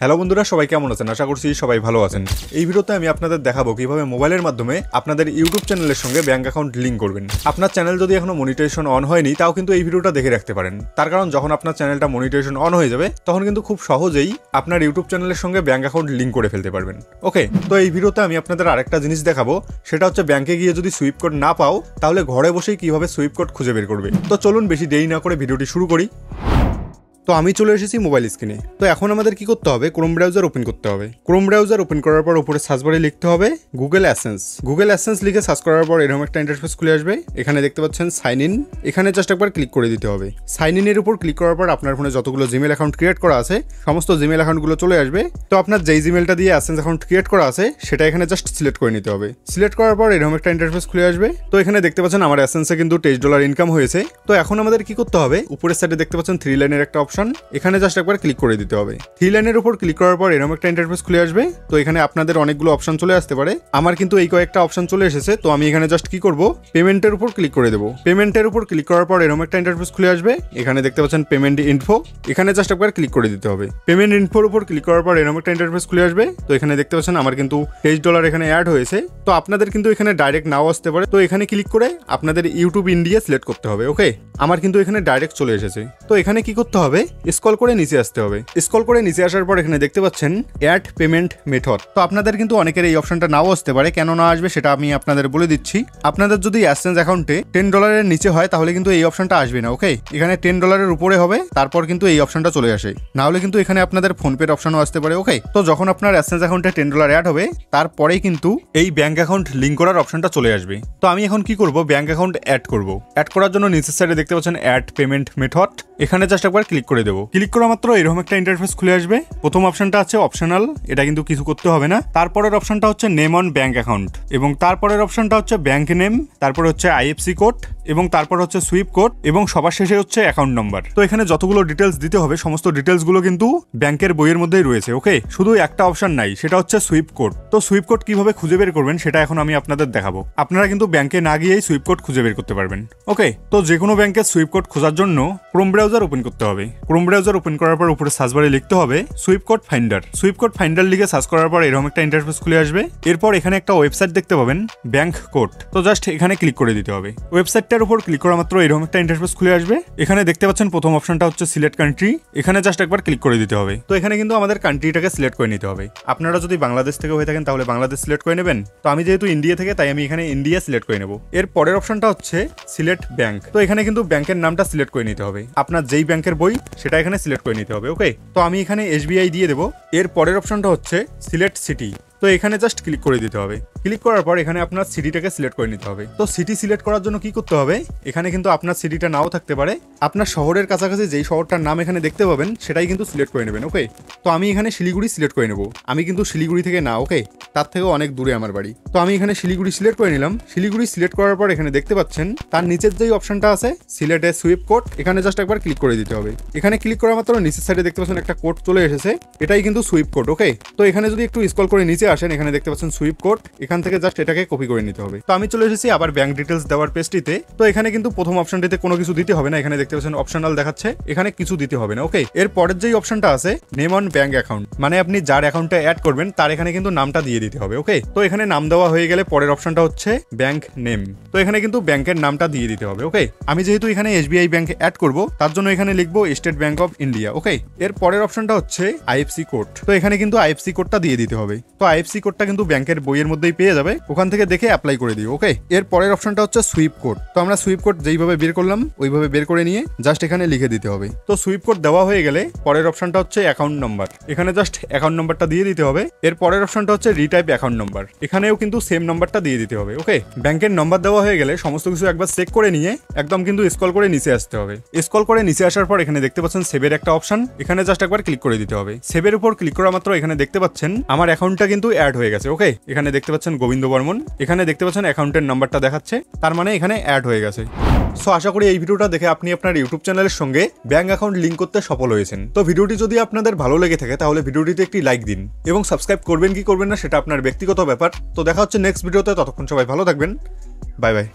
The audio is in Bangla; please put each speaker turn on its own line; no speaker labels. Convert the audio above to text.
হ্যালো বন্ধুরা, সবাই কেমন আছেন? আশা করছি সবাই ভালো আছেন। এই ভিডিওতে আমি আপনাদের দেখাবো কিভাবে মোবাইলের মাধ্যমে আপনাদের ইউটিউব চ্যানেলের সঙ্গে ব্যাংক অ্যাকাউন্ট লিঙ্ক করবেন। আপনার চ্যানেল যদি এখনো মনিটাইজেশন অন হয়নি, তাও কিন্তু এই ভিডিওটা দেখে রাখতে পারেন। তার কারণ যখন আপনার চ্যানেলটা মনিটাইজেশন অন হয়ে যাবে, তখন কিন্তু খুব সহজেই আপনার ইউটিউব চ্যানেলের সঙ্গে ব্যাংক অ্যাকাউন্ট লিঙ্ক করে ফেলতে পারবেন। ওকে, তো এই ভিডিওতে আমি আপনাদের আরেকটা জিনিস দেখাবো, সেটা হচ্ছে ব্যাংকে গিয়ে যদি সুইপ কোড না পাও, তাহলে ঘরে বসেই কিভাবে সুইপ কোড খুঁজে বের করবে। তো চলুন বেশি দেরি না করে ভিডিওটি শুরু করি। তো আমি চলে এসেছি মোবাইল স্ক্রিনে। তো এখন আমাদের কি করতে হবে, ক্রোম ব্রাউজার ওপেন করতে হবে। ক্রোম ব্রাউজার ওপেন করার পর উপরে সার্চ বারে লিখতে হবে গুগল অ্যাডসেন্স। গুগল অ্যাডসেন্স লিখে সার্চ করার পর এরকম একটা ইন্টারফেস খুলে আসবে। এখানে দেখতে পাচ্ছেন সাইন ইন, এখানে জাস্ট একবার ক্লিক করে দিতে হবে। সাইন ইনের উপর ক্লিক করার পর আপনার ফোনে যতগুলো জিমেল অ্যাকাউন্ট ক্রিয়েট করা আছে, সমস্ত জিমেল অ্যাকাউন্টগুলো চলে আসবে। তো আপনার যেই জিমেলটা দিয়ে অ্যাডসেন্স অ্যাকাউন্ট ক্রিয়েট করা আছে, সেটা এখানে জাস্ট সিলেক্ট করে নিতে হবে। সিলেক্ট করার পর এরকম একটা ইন্টারফেস খুলে আসবে। তো এখানে দেখতে পাচ্ছেন আমার অ্যাডসেন্সে কিন্তু $23 ইনকাম হয়েছে। তো এখন আমাদের কি করতে হবে, উপরের সাইডে দেখতে পাচ্ছেন 3 লাইনের একটা অপশন, এখানে জাস্ট একবার ক্লিক করে দিতে হবে। 3 লাইনের উপর ক্লিক করার পর এরকম একটা ইন্টারফেস খুলে আসবে। তো এখানে আপনাদের অনেকগুলো অপশন চলে আসতে পারে, আমার কিন্তু এই কয়েকটা অপশন চলে এসেছে। তো আমি এখানে জাস্ট কি করব, পেমেন্টের উপর ক্লিক করে দেবো। পেমেন্টের উপর ক্লিক করার পর এরকম একটা ইন্টারফেস খুলে আসবে। এখানে দেখতে পাচ্ছেন পেমেন্ট ইনফো, এখানে জাস্ট একবার ক্লিক করে দিতে হবে। পেমেন্ট ইনফোর উপর ক্লিক করার পর এরকম একটা ইন্টারফেস খুলে আসবে। তো এখানে দেখতে পাচ্ছেন আমার কিন্তু $23 এখানে অ্যাড হয়েছে। তো আপনাদের কিন্তু এখানে ডাইরেক্ট নাও আসতে পারে। তো এখানে ক্লিক করে আপনাদের ইউটিউব ইন্ডিয়া সিলেক্ট করতে হবে। ওকে, আমার কিন্তু এখানে ডাইরেক্ট চলে এসেছে। তো এখানে কি করতে হবে, স্ক্রল করে নিচে আসতে হবে। স্ক্রল করে নিচে আসার পর এখানে দেখতে পাচ্ছেন অ্যাড পেমেন্ট মেথড। তো আপনাদের কিন্তু অনেকের এই অপশনটা নাও আসতে পারে, কেন না আসবে সেটা আমি আপনাদের বলে দিচ্ছি। আপনাদের যদি অ্যাডসেন্স অ্যাকাউন্টে $10 নিচে হয়, তাহলে কিন্তু এই অপশনটা আসবে না। ওকে, এখানে $10 উপরে হবে, তারপর কিন্তু এই অপশনটা চলে আসে। না হলে কিন্তু এখানে আপনাদের ফোনপের অপশনও আসতে পারে। ওকে, তো যখন আপনার অ্যাডসেন্স অ্যাকাউন্টে $10 অ্যাড হবে, তারপরেই কিন্তু এই ব্যাংক অ্যাকাউন্ট লিঙ্ক করার অপশনটা চলে আসবে। তো আমি এখন কি করব, ব্যাংক অ্যাকাউন্ট অ্যাড করব। অ্যাড করার জন্য নিচের সাইডে দেখতে পাচ্ছেন অ্যাড পেমেন্ট মেথড, এখানে জাস্ট একবার ক্লিক করে দেবো। ক্লিক করা মাত্র এরকম একটা ইন্টারফেস খুলে আসবে। প্রথম অপশনটা আছে অপশনাল, এটা কিন্তু কিছু করতে হবে না। তারপরের অপশনটা হচ্ছে নেম অন ব্যাংক অ্যাকাউন্ট, এবং তারপরের অপশনটা হচ্ছে ব্যাংক নেম, তারপরে হচ্ছে IFSC কোড, এবং তারপর হচ্ছে সুইপ কোড, এবং সবার শেষে হচ্ছে অ্যাকাউন্ট নাম্বার। তো এখানে যতগুলো ডিটেলস দিতে হবে, সমস্ত ডিটেলস গুলো কিন্তু ব্যাংকের বইয়ের মধ্যেই রয়েছে। ওকে, শুধু একটা অপশন নাই, সেটা হচ্ছে সুইপ কোড। তো সুইপ কোড কিভাবে খুঁজে বের করবেন সেটা এখন আমি আপনাদের দেখাবো। আপনারা কিন্তু ব্যাংকে না গিয়েই সুইপ কোড খুঁজে বের করতে পারবেন। ওকে, তো যে কোনো ব্যাংকের সুইপ কোড খোঁজার জন্য ক্রোম ব্রাউজার ওপেন করতে হবে। ক্রোম ব্রাউজার ওপেন করার পর উপরে সার্চ বারে লিখতে হবে sweep code finder. Sweep code finder লিখে সার্চ করার পর এরকম একটা ইন্টারফেস খুলে আসবে। এরপর এখানে একটা ওয়েবসাইট দেখতে পাবেন, ব্যাংক কোড। তো জাস্ট এখানে ক্লিক করে দিতে হবে। ওয়েবসাইটটার উপর ক্লিক করা মাত্র এরকম একটা ইন্টারফেস খুলে আসবে। এখানে দেখতে পাচ্ছেন প্রথম অপশনটা হচ্ছে সিলেক্ট কান্ট্রি, এখানে জাস্ট একবার ক্লিক করে দিতে হবে। তো এখানে কিন্তু আমাদের কান্ট্রিটাকে সিলেক্ট করে নিতে হবে। আপনারা যদি বাংলাদেশ থেকে হয়ে থাকেন, তাহলে বাংলাদেশ সিলেক্ট করে নেবেন। তো আমি যেহেতু ইন্ডিয়া থেকে, তাই আমি এখানে ইন্ডিয়া সিলেক্ট করে নেব। এর পরের অপশনটা হচ্ছে সিলেক্ট ব্যাংক। তো এখানে কিন্তু ব্যাংকের নামটা সিলেক্ট করে নিতে হবে। আপনার যেই ব্যাংকের বই, সেটা এখানে সিলেক্ট করে নিতে হবে। ওকে, তো আমি এখানে SBI দিয়ে দেবো। এর পরের অপশনটা হচ্ছে সিলেক্ট সিটি। তো এখানে জাস্ট ক্লিক করে দিতে হবে। ক্লিক করার পর এখানে আপনার সিটিটাকে সিলেক্ট করে নিতে হবে। তো সিটি সিলেক্ট করার জন্য কি করতে হবে, এখানে কিন্তু আপনার সিটিটা নাও থাকতে পারে। আপনার শহরের কাছাকাছি যেই শহরটার নাম এখানে দেখতে পাবেন, সেটাই কিন্তু সিলেক্ট করে নেবেন। ওকে, তো আমি এখানে শিলিগুড়ি সিলেক্ট করে নেব। আমি কিন্তু শিলিগুড়ি থেকে না, ওকে, তার থেকেও অনেক দূরে আমার বাড়ি। তো আমি এখানে শিলিগুড়ি সিলেক্ট করে নিলাম। শিলিগুড়ি সিলেক্ট করার পর এখানে দেখতে পাচ্ছেন তার নিচের যেই অপশনটা আছে সিলেক্ট এ সুইপ কোড, এখানে জাস্ট একবার ক্লিক করে দিতে হবে। এখানে ক্লিক করা মাত্র নিচের সাইডে দেখতে পাচ্ছেন একটা কোড চলে এসেছে, এটাই কিন্তু সুইপ কোড। ওকে, তো এখানে যদি একটু স্ক্রল করে নিচে আসেন, এখানে দেখতে পাচ্ছেন সুইপ কোড, এখান থেকে জাস্ট এটাকে কপি করে নিতে হবে। তো আমি চলে এসেছি আবার ব্যাংক ডিটেলস দেওয়ার পেজটিতে। তো এখানে কিন্তু প্রথম অপশনটিতে কোনো কিছু দিতে হবে না, এখানে দেখতে পাচ্ছেন অপশনাল দেখাচ্ছে, এখানে কিছু দিতে হবে না। ওকে, এর পরের যেই অপশনটা আছে নেম অন ব্যাংক অ্যাকাউন্ট, মানে আপনি যার অ্যাকাউন্টে অ্যাড করবেন তার এখানে কিন্তু নামটা দিয়ে দিতে হবে। ওকে, তো এখানে নাম দেওয়া হয়ে গেলে পরের অপশনটা হচ্ছে ব্যাংক নেম। তো এখানে কিন্তু ব্যাংকের নামটা দিয়ে দিতে হবে। ওকে, আমি যেহেতু এখানে SBI ব্যাংক অ্যাড করব, তার জন্য এখানে লিখবো স্টেট ব্যাংক অফ ইন্ডিয়া। ওকে, এর পরের অপশনটা হচ্ছে IFSC কোড। তো এখানে কিন্তু IFSC কোডটা দিয়ে দিতে হবে। তো IFSC কোডটা কিন্তু ব্যাংকের বইয়ের মধ্যেই পেয়ে যাবে, ওখান থেকে দেখে অ্যাপ্লাই করে দিও। ওকে, এর পরের অপশনটা হচ্ছে সুইপ কোড। তো আমরা সুইপ কোড যেইভাবে বের করলাম, ওইভাবে বের করে নিয়ে জাস্ট এখানে লিখে দিতে হবে। তো সুইপ কোড দেওয়া হয়ে গেলে পরের অপশনটা হচ্ছে অ্যাকাউন্ট নাম্বার, এখানে জাস্ট অ্যাকাউন্ট নাম্বারটা দিয়ে দিতে হবে। এর পরের অপশনটা হচ্ছে রিটাইপ অ্যাকাউন্ট নাম্বার, এখানেও কিন্তু সেম নাম্বারটা দিয়ে দিতে হবে। ওকে, ব্যাংকের নাম্বার দেওয়া হয়ে গেলে সমস্ত কিছু একবার চেক করে নিয়ে একদম কিন্তু স্ক্রল করে নিচে আসতে হবে। স্ক্রল করে নিচে আসার পর এখানে দেখতে পাচ্ছেন সেভের একটা অপশন, এখানে জাস্ট একবার ক্লিক করে দিতে হবে। সেভের উপর ক্লিক করা মাত্র এখানে দেখতে পাচ্ছেন আমার অ্যাকাউন্টটা কিন্তু অ্যাড হয়ে গেছে। ওকে, এখানে দেখতে পাচ্ছেন গোবিন্দ বর্মন, এখানে দেখতে পাচ্ছেন অ্যাকাউন্টের নাম্বারটা দেখাচ্ছে, তার মানে এখানে অ্যাড হয়ে গেছে। সো আশা করি এই ভিডিওটা দেখে আপনি আপনার ইউটিউব চ্যানেলের সঙ্গে ব্যাংক অ্যাকাউন্ট লিঙ্ক করতে সফল হয়েছেন। তো ভিডিওটি যদি আপনাদের ভালো লেগে থাকে, তাহলে ভিডিওটিতে একটি লাইক দিন, এবং সাবস্ক্রাইব করবেন কি করবেন না সেটা আপনার ব্যক্তিগত ব্যাপার। তো দেখা হচ্ছে নেক্সট ভিডিওতে, ততক্ষণ সবাই ভালো থাকবেন, বাই বাই।